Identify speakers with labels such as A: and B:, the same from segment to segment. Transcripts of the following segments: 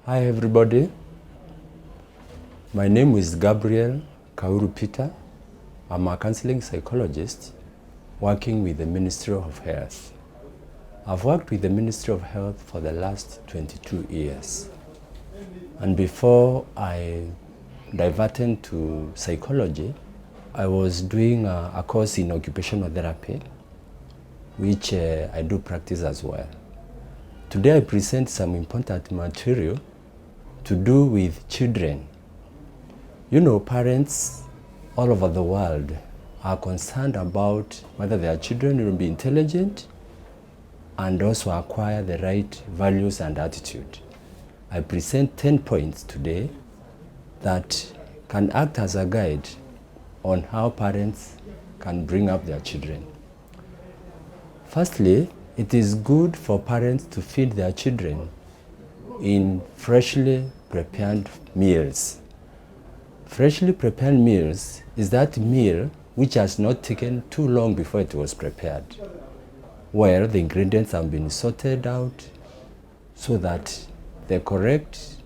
A: Hi everybody, my name is Gabriel Kauru Peter. I'm a counseling psychologist working with the Ministry of Health. I've worked with the Ministry of Health for the last 22 years. And before I diverted to psychology, I was doing a course in occupational therapy, which I do practice as well. Today I present some important material to do with children. You know, parents all over the world are concerned about whether their children will be intelligent and also acquire the right values and attitude. I present 10 points today that can act as a guide on how parents can bring up their children. Firstly, it is good for parents to feed their children in freshly prepared meals. Freshly prepared meals is that meal which has not taken too long before it was prepared, where the ingredients have been sorted out so that the correct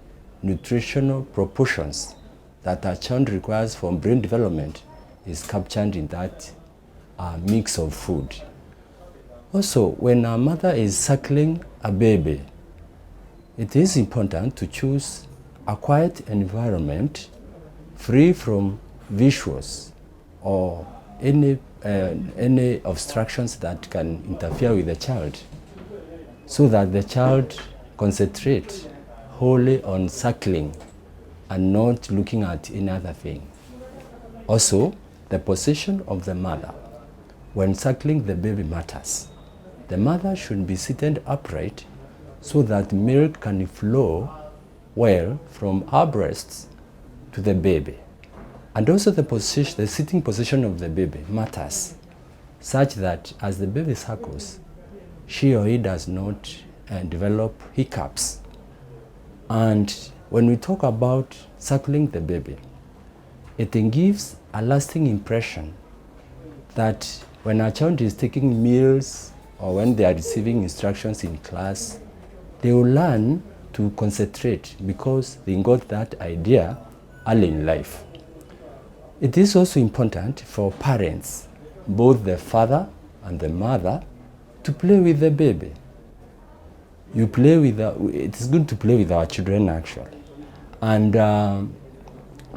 A: nutritional proportions that a child requires for brain development is captured in that mix of food. Also, when a mother is suckling a baby, it is important to choose a quiet environment free from visuals or any obstructions that can interfere with the child, so that the child concentrates wholly on suckling and not looking at any other thing. Also, the position of the mother when suckling the baby matters. The mother should be seated upright so that milk can flow well from her breasts to the baby. And also the sitting position of the baby matters, such that as the baby suckles, she or he does not develop hiccups. And when we talk about suckling the baby, it gives a lasting impression that when a child is taking meals or when they are receiving instructions in class, they will learn to concentrate because they got that idea early in life. It is also important for parents, both the father and the mother, to play with the baby. It is good to play with our children actually. And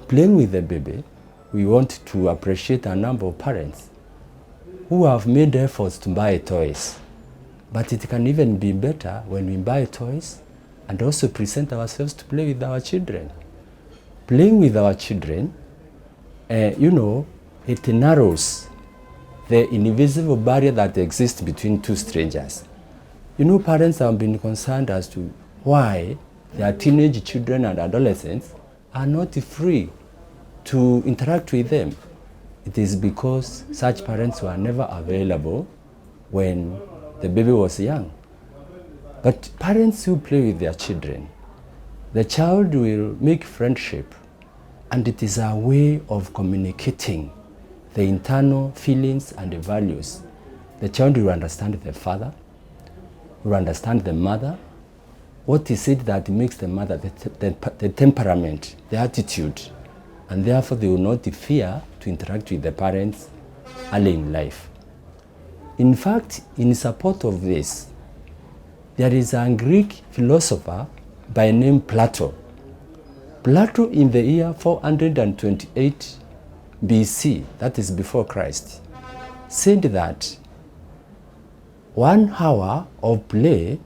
A: playing with the baby, we want to appreciate a number of parents who have made efforts to buy toys. But it can even be better when we buy toys and also present ourselves to play with our children. Playing with our children, it narrows the invisible barrier that exists between two strangers. Parents have been concerned as to why their teenage children and adolescents are not free to interact with them. It is because such parents were never available when the baby was young. But parents who play with their children, the child will make friendship, and it is a way of communicating the internal feelings and the values. The child will understand the father, will understand the mother. What is it that makes the mother, the temperament, the attitude, and therefore they will not fear to interact with the parents early in life. In fact, in support of this, there is a Greek philosopher by name Plato. Plato, in the year 428 BC, that is before Christ, said that 1 hour of play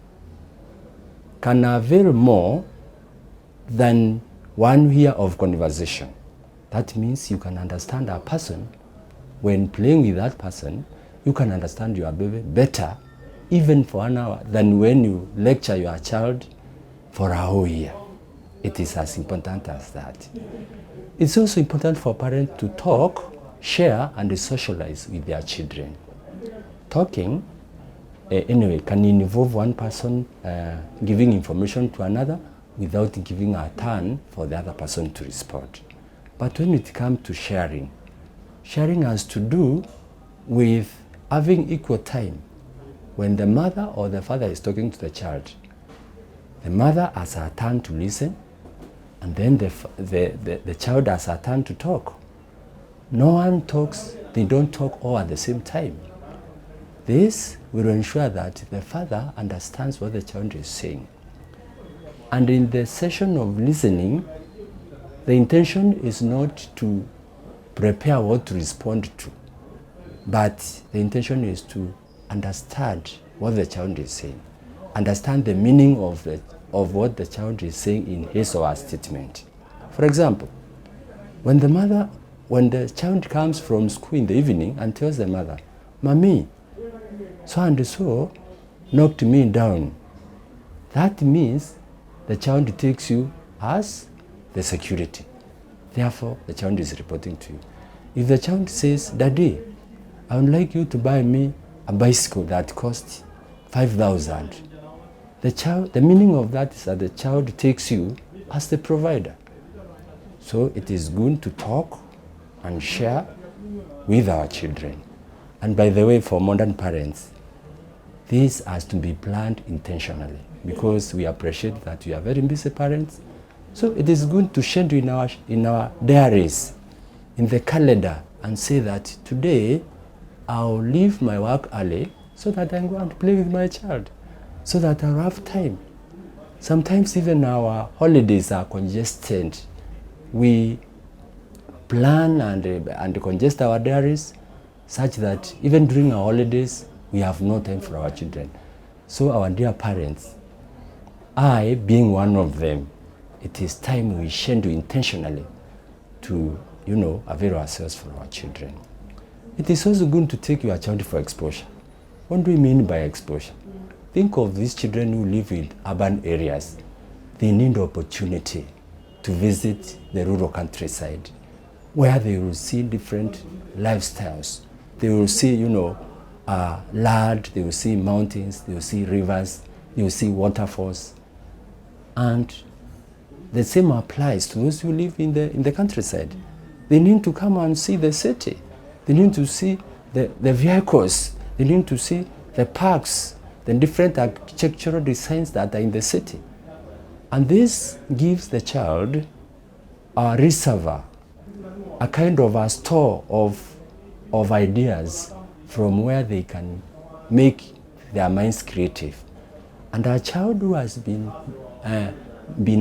A: can avail more than 1 year of conversation. That means you can understand a person. When playing with that person, you can understand your baby better, even for 1 hour, than when you lecture your child for a whole year. It is as important as that. It's also important for parents to talk, share, and socialize with their children. Talking, can involve one person giving information to another without giving a turn for the other person to respond. But when it comes to sharing has to do with having equal time. When the mother or the father is talking to the child The mother has her turn to listen, and then the child has her turn to talk. No one talks, they don't talk all at the same time. This will ensure that the father understands what the child is saying. And in the session of listening, the intention is not to prepare what to respond to, but the intention is to understand what the child is saying, understand the meaning of what the child is saying in his or her statement. For example, when the child comes from school in the evening and tells the mother, "Mommy, so and so knocked me down," that means the child takes you as the security. Therefore, the child is reporting to you. If the child says, "Daddy, I would like you to buy me a bicycle that costs 5,000," the meaning of that is that the child takes you as the provider. So it is good to talk and share with our children. And by the way, for modern parents, this has to be planned intentionally, because we appreciate that we are very busy parents. So it is good to schedule in our diaries, in the calendar, and say that today I'll leave my work early so that I can go and play with my child, so that I'll have time. Sometimes even our holidays are congested. We plan and congest our diaries such that even during our holidays, we have no time for our children. So our dear parents, I being one of them, it is time we schedule intentionally to, avail ourselves for our children. It is also good to take your child for exposure. What do we mean by exposure? Think of these children who live in urban areas. They need opportunity to visit the rural countryside, where they will see different lifestyles. They will see, land, they will see mountains, they will see rivers, they will see waterfalls. And the same applies to those who live in the countryside. They need to come and see the city. They need to see the vehicles. They need to see the parks, the different architectural designs that are in the city. And this gives the child a reservoir, a kind of a store of ideas from where they can make their minds creative. And a child who has been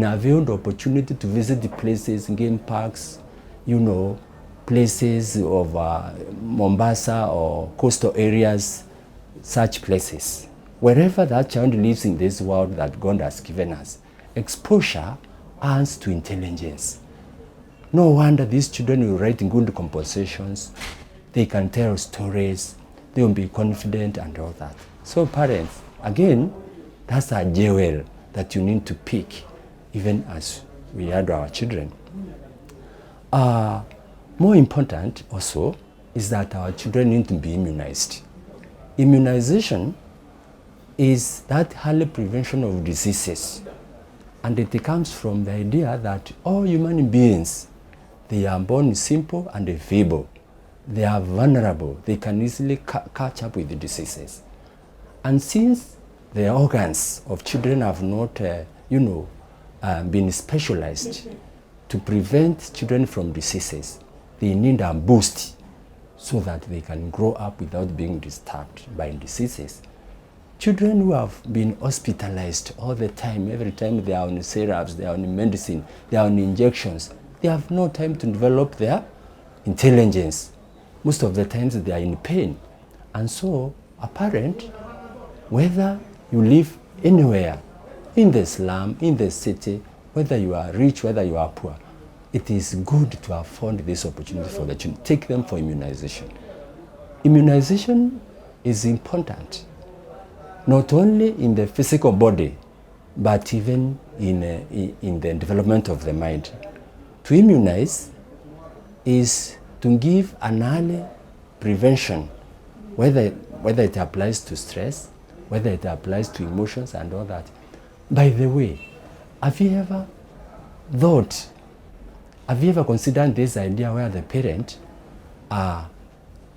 A: availed the opportunity to visit the places, game parks, places of Mombasa or coastal areas, such places. Wherever that child lives in this world that God has given us, exposure adds to intelligence. No wonder these children will write good compositions, they can tell stories, they will be confident and all that. So parents, again, that's a jewel that you need to pick, even as we had our children. More important also is that our children need to be immunized. Immunization is that early prevention of diseases. And it comes from the idea that all human beings, they are born simple and feeble. They are vulnerable. They can easily catch up with the diseases. And since the organs of children have not, been specialized to prevent children from diseases, they need a boost so that they can grow up without being disturbed by diseases. Children who have been hospitalized all the time, every time they are on syrups, they are on medicine, they are on injections, they have no time to develop their intelligence. Most of the times they are in pain. And so a parent, whether you live anywhere, in the slum, in the city, whether you are rich, whether you are poor, it is good to afford this opportunity for the children. Take them for immunization. Immunization is important, not only in the physical body, but even in the development of the mind. To immunize is to give an early prevention, whether it applies to stress, whether it applies to emotions and all that. By the way, have you ever considered this idea where the parent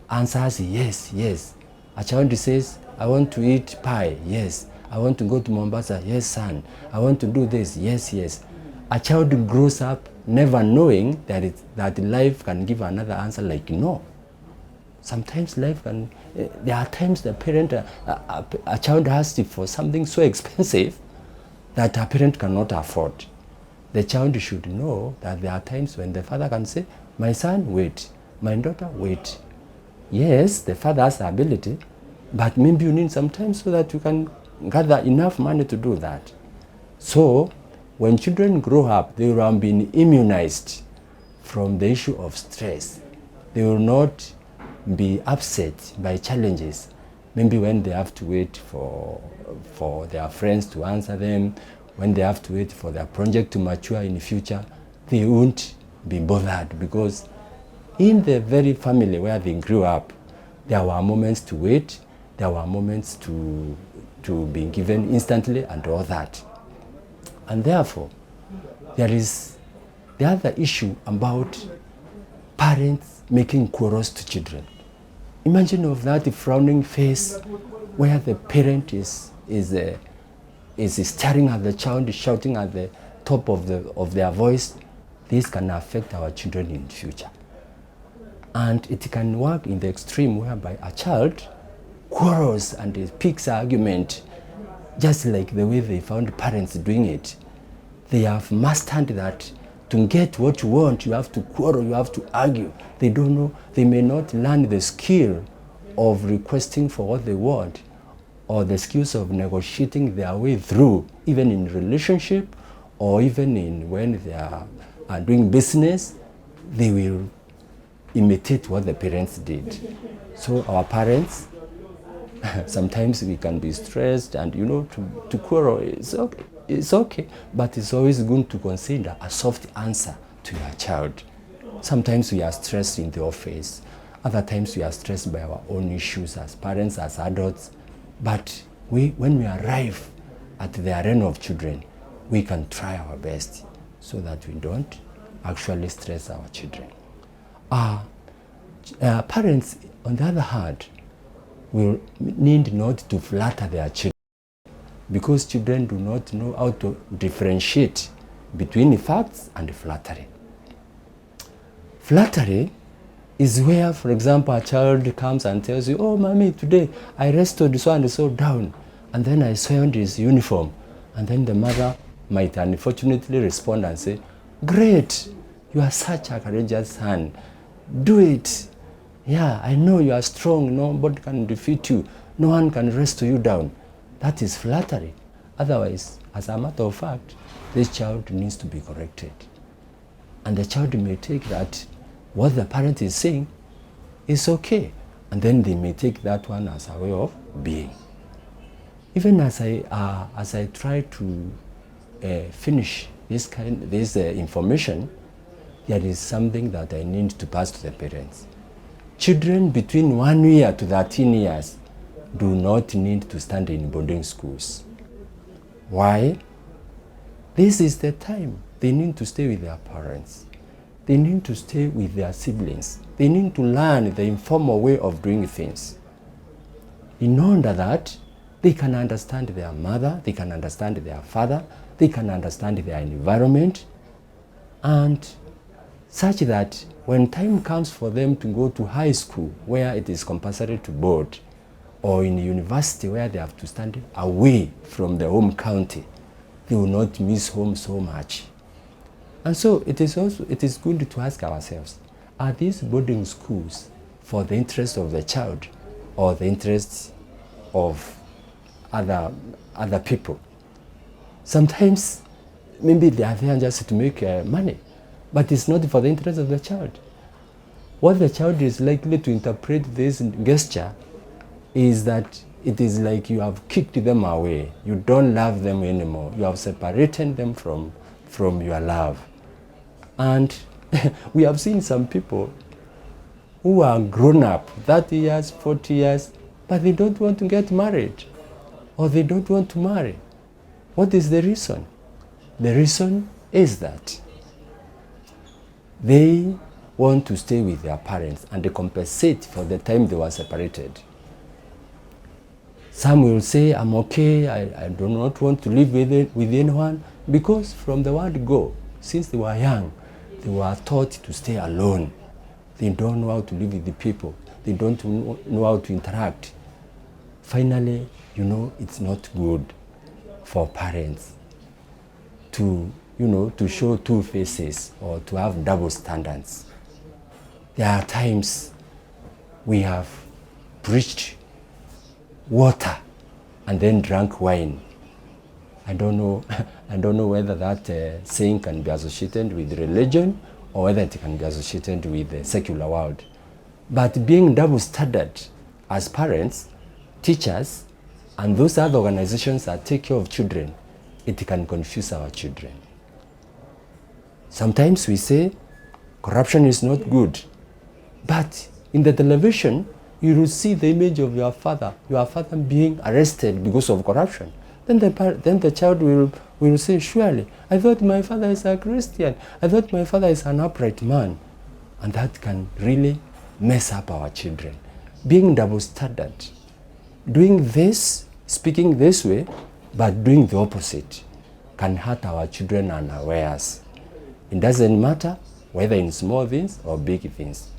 A: answers yes, yes. A child says, I want to eat pie, yes. I want to go to Mombasa. Yes, son. I want to do this. Yes, yes. A child grows up never knowing that life can give another answer like no. Sometimes life can, there are times the parent, a child asks for something so expensive that a parent cannot afford. The child should know that there are times when the father can say, my son, wait. My daughter, wait. Yes, the father has the ability, but maybe you need some time so that you can gather enough money to do that. So, when children grow up, they will have been immunized from the issue of stress. They will not be upset by challenges. Maybe when they have to wait for their friends to answer them, when they have to wait for their project to mature in the future, they won't be bothered, because in the very family where they grew up, there were moments to wait, there were moments to be given instantly and all that. And therefore, there is the other issue about parents making quarrels to children. Imagine of that frowning face where the parent is staring at the child, shouting at the top of their voice. This can affect our children in the future. And it can work in the extreme whereby a child quarrels and picks argument, just like the way they found parents doing it. They have mastered that to get what you want, you have to quarrel, you have to argue. They don't know, they may not learn the skill of requesting for what they want, or the skills of negotiating their way through, even in relationship, or even in when they are doing business. They will imitate what the parents did. So our parents, sometimes we can be stressed, and to quarrel it's okay, but it's always good to consider a soft answer to your child. Sometimes we are stressed in the office, other times we are stressed by our own issues as parents, as adults, but when we arrive at the arena of children, we can try our best so that we don't actually stress our children. Parents, on the other hand, will need not to flatter their children, because children do not know how to differentiate between facts and flattery. Flattery is where, for example, a child comes and tells you, oh, mommy, today I rested so and so down, and then I soiled his uniform. And then the mother might unfortunately respond and say, great, you are such a courageous son. Do it. Yeah, I know you are strong. Nobody can defeat you. No one can wrestle you down. That is flattery. Otherwise, as a matter of fact, this child needs to be corrected. And the child may take that what the parent is saying is okay. And then they may take that one as a way of being. Even as I try to finish this information, there is something that I need to pass to the parents. Children between 1 year to 13 years do not need to stand in boarding schools. Why? This is the time they need to stay with their parents. They need to stay with their siblings. They need to learn the informal way of doing things. In order that they can understand their mother, they can understand their father, they can understand their environment, and such that when time comes for them to go to high school, where it is compulsory to board, or in university where they have to stand away from the home county, they will not miss home so much. And so it is good to ask ourselves, are these boarding schools for the interest of the child or the interests of other people? Sometimes maybe they are there just to make money, but it's not for the interest of the child. What the child is likely to interpret this gesture is that it is like you have kicked them away. You don't love them anymore. You have separated them from your love. And we have seen some people who are grown up, 30 years, 40 years, but they don't want to get married, or they don't want to marry. What is the reason? The reason is that they want to stay with their parents and they compensate for the time they were separated. Some will say, I'm okay, I do not want to live with anyone, because from the word go, since they were young, they were taught to stay alone. They don't know how to live with the people. They don't know how to interact. Finally, you know, it's not good for parents to, you know, to show two faces or to have double standards. There are times we have preached water and then drank wine. I don't know whether that saying can be associated with religion or whether it can be associated with the secular world. But being double standard as parents, teachers, and those other organizations that take care of children, it can confuse our children. Sometimes we say corruption is not good, but in the television, you will see the image of your father being arrested because of corruption. Then the child will say, surely, I thought my father is a Christian. I thought my father is an upright man. And that can really mess up our children. Being double standard, doing this, speaking this way, but doing the opposite, can hurt our children unawares. It doesn't matter whether in small things or big things.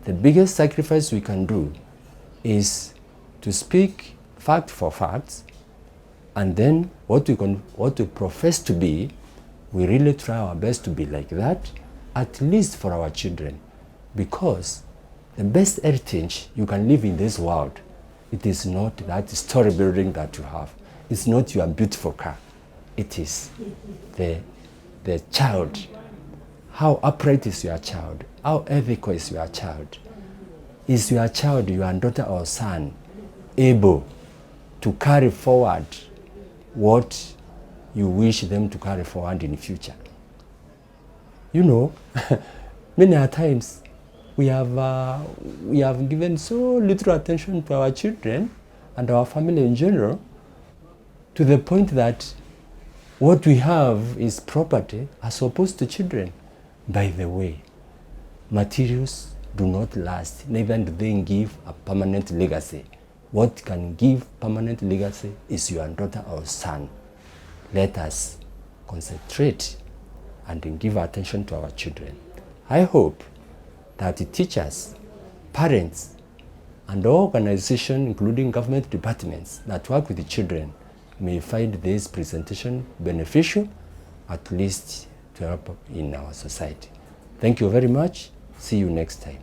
A: The biggest sacrifice we can do is to speak fact for facts, and then what we profess to be, we really try our best to be like that, at least for our children. Because the best heritage you can live in this world, it is not that story building that you have. It's not your beautiful car. It is the child. How upright is your child? How ethical is your child? Is your child, your daughter or son, able to carry forward what you wish them to carry forward in the future? You know, many a times we have given so little attention to our children and our family in general, to the point that what we have is property as opposed to children. By the way, materials do not last, neither do they give a permanent legacy. What can give permanent legacy is your daughter or son. Let us concentrate and give attention to our children. I hope that the teachers, parents, and all organizations, including government departments that work with the children, may find this presentation beneficial, at least to help in our society. Thank you very much. See you next time.